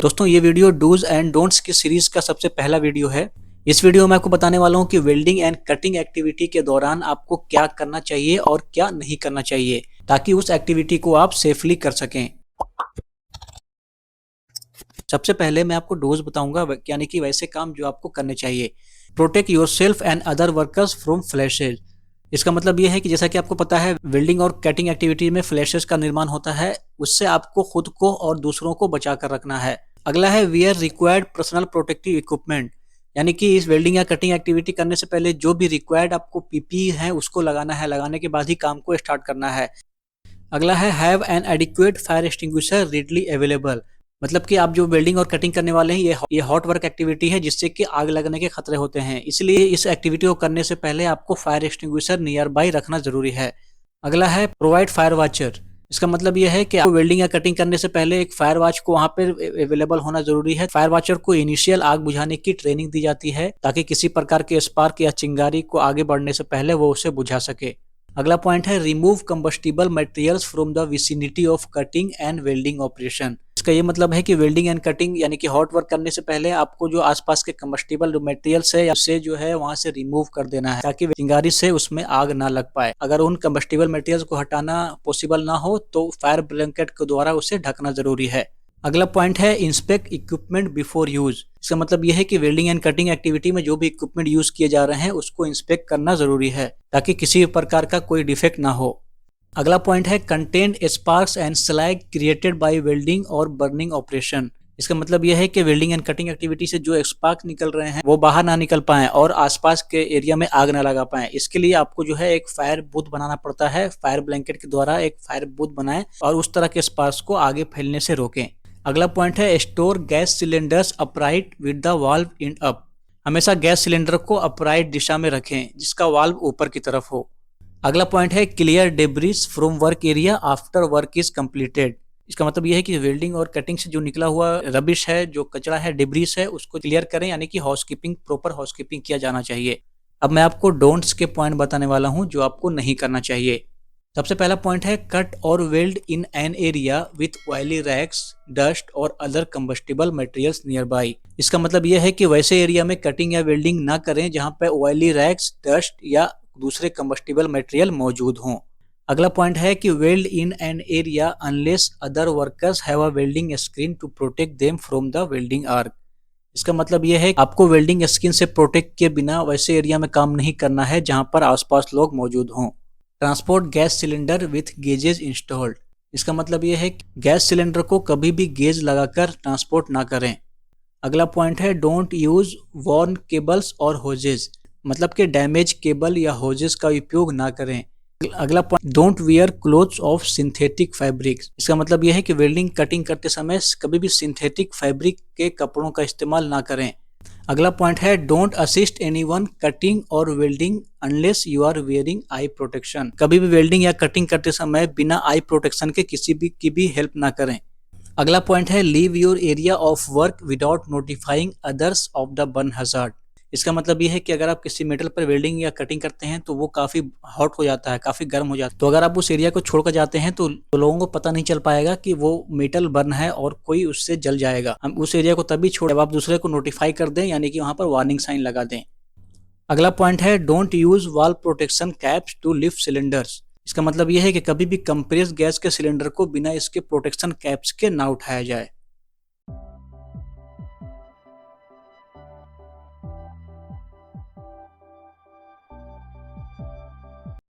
दोस्तों ये video dos and don'ts की सीरीज का सबसे पहला वीडियो है। इस वीडियो में आपको बताने वाला हूँ कि वेल्डिंग एंड कटिंग एक्टिविटी के दौरान आपको क्या करना चाहिए और क्या नहीं करना चाहिए ताकि उस एक्टिविटी को आप सेफली कर सकें। सबसे पहले मैं आपको डोज बताऊंगा, यानी कि वैसे काम जो आपको करने चाहिए। Protect yourself and other workers from flashes. इसका मतलब यह है कि जैसा कि आपको पता है वेल्डिंग और कटिंग एक्टिविटी में फ्लैशेज का निर्माण होता है, उससे आपको खुद को और दूसरों को बचा कर रखना है। अगला है wear required personal protective equipment, यानी कि इस वेल्डिंग या कटिंग एक्टिविटी करने से पहले जो भी रिक्वायर्ड आपको पीपीई है उसको लगाना है, लगाने के बाद ही काम को स्टार्ट करना है। अगला है have an adequate fire extinguisher readily available, मतलब कि आप जो वेल्डिंग और कटिंग करने वाले हैं ये हॉट वर्क एक्टिविटी है जिससे कि आग लगने के खतरे होते हैं, इसलिए इस एक्टिविटी को करने से पहले आपको फायर एक्सटिंग्विशर नियर बाई रखना जरूरी है। अगला है प्रोवाइड फायर वॉचर। इसका मतलब यह है कि आपको वेल्डिंग या कटिंग करने से पहले एक फायर वॉच को वहां पर अवेलेबल होना जरूरी है। फायर वॉचर को इनिशियल आग बुझाने की ट्रेनिंग दी जाती है ताकि किसी प्रकार के स्पार्क या चिंगारी को आगे बढ़ने से पहले वो उसे बुझा सके। अगला पॉइंट है remove combustible materials from the vicinity of cutting and welding operation. इसका ये मतलब है कि वेल्डिंग एंड कटिंग यानी कि हॉट वर्क करने से पहले आपको जो आसपास के कंबस्टिबल मटेरियल्स है उसे जो है वहां से रिमूव कर देना है ताकि चिंगारी से उसमें आग ना लग पाए। अगर उन कंबस्टिबल मटेरियल्स को हटाना पॉसिबल ना हो तो फायर ब्लैंकेट के द्वारा उसे ढकना जरूरी है। अगला पॉइंट है इंस्पेक्ट इक्विपमेंट बिफोर यूज। इसका मतलब यह है कि वेल्डिंग एंड कटिंग एक्टिविटी में जो भी इक्विपमेंट यूज किए जा रहे हैं उसको इंस्पेक्ट करना जरूरी है ताकि किसी प्रकार का कोई डिफेक्ट ना हो। अगला पॉइंट है contain sparks and slag created by welding और बर्निंग ऑपरेशन। इसका मतलब यह है कि वेल्डिंग एंड कटिंग एक्टिविटी से जो स्पार्क निकल रहे हैं वो बाहर ना निकल पाए और आसपास के एरिया में आग ना लगा पाए। इसके लिए आपको जो है एक फायर बूथ बनाना पड़ता है, फायर ब्लैंकेट के द्वारा एक फायर बूथ बनाएं और उस तरह के स्पार्क्स को आगे फैलने से रोकें। अगला पॉइंट है store gas cylinders upright with the valve in up. हमेशा गैस सिलेंडर को अपराइट दिशा में रखें जिसका वाल्व ऊपर की तरफ हो। अगला पॉइंट है clear debris from work area after work is completed. इसका मतलब यह है कि वेल्डिंग और कटिंग से जो निकला हुआ रबिश है, जो कचरा है, डेब्रिस है, उसको क्लियर करें, यानी कि हाउसकीपिंग, प्रॉपर हाउसकीपिंग किया जाना चाहिए। अब मैं आपको डोंट्स के पॉइंट बताने वाला हूं जो आपको नहीं करना चाहिए। सबसे पहला पॉइंट है कट और weld in an area with oily rags, dust और other combustible materials nearby. इसका मतलब यह है कि वैसे एरिया में कटिंग या वेल्डिंग ना करें जहां पर ऑयली रैक्स, डस्ट या दूसरे कंबस्टिबल मटेरियल मौजूद हों। अगला पॉइंट है कि weld in an area unless other workers have a welding screen to protect them from the welding arc. इसका मतलब यह है कि आपको वेल्डिंग स्क्रीन से प्रोटेक्ट किए बिना वैसे एरिया में काम नहीं करना है जहां पर आसपास लोग मौजूद हों। Transport gas cylinder with gauges installed. इसका मतलब यह है कि गैस सिलेंडर को कभी भी गेज लगाकर ट्रांसपोर्ट ना करें। अगला पॉइंट है डोंट यूज वॉर्न केबल्स और होजेस, मतलब कि डैमेज केबल या होजेस का उपयोग ना करें। अगला point don't wear clothes of synthetic fabrics. इसका मतलब यह है कि वेल्डिंग कटिंग करते समय कभी भी सिंथेटिक फैब्रिक के कपड़ों का इस्तेमाल ना करें। अगला पॉइंट है डोंट असिस्ट एनीवन कटिंग और welding unless you are wearing eye protection. कभी भी वेल्डिंग या कटिंग करते समय बिना आई प्रोटेक्शन के किसी भी की भी हेल्प ना करें। अगला पॉइंट है leave your area of work without notifying others of the burn hazard. इसका मतलब यह है कि अगर आप किसी मेटल पर वेल्डिंग या कटिंग करते हैं तो वो काफी हॉट हो जाता है, काफी गर्म हो जाता है, तो अगर आप उस एरिया को छोड़कर जाते हैं तो लोगों को पता नहीं चल पाएगा कि वो मेटल बर्न है और कोई उससे जल जाएगा। हम उस एरिया को तभी छोड़ जब आप दूसरे को नोटिफाई कर दें, यानी कि वहां पर वार्निंग साइन लगा दें। अगला पॉइंट है don't use wall protection caps to lift cylinders. इसका मतलब यह है कि कभी भी कंप्रेस गैस के सिलेंडर को बिना इसके प्रोटेक्शन कैप्स के ना उठाया जाए।